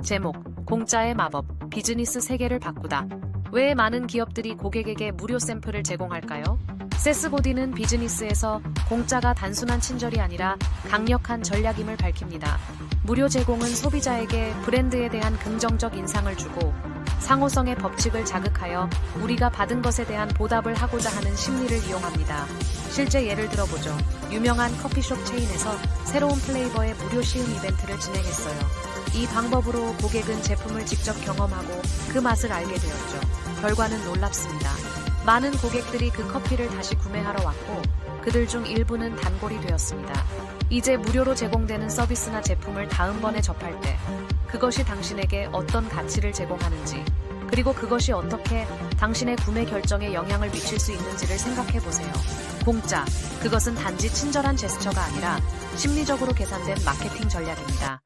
제목, 공짜의 마법, 비즈니스 세계를 바꾸다. 왜 많은 기업들이 고객에게 무료 샘플을 제공할까요? 세스 고디는 비즈니스에서 공짜가 단순한 친절이 아니라 강력한 전략임을 밝힙니다. 무료 제공은 소비자에게 브랜드에 대한 긍정적 인상을 주고 상호성의 법칙을 자극하여 우리가 받은 것에 대한 보답을 하고자 하는 심리를 이용합니다. 실제 예를 들어보죠. 유명한 커피숍 체인에서 새로운 플레이버의 무료 시음 이벤트를 진행했어요. 이 방법으로 고객은 제품을 직접 경험하고 그 맛을 알게 되었죠. 결과는 놀랍습니다. 많은 고객들이 그 커피를 다시 구매하러 왔고 그들 중 일부는 단골이 되었습니다. 이제 무료로 제공되는 서비스나 제품을 다음번에 접할 때 그것이 당신에게 어떤 가치를 제공하는지 그리고 그것이 어떻게 당신의 구매 결정에 영향을 미칠 수 있는지를 생각해 보세요. 공짜, 그것은 단지 친절한 제스처가 아니라 심리적으로 계산된 마케팅 전략입니다.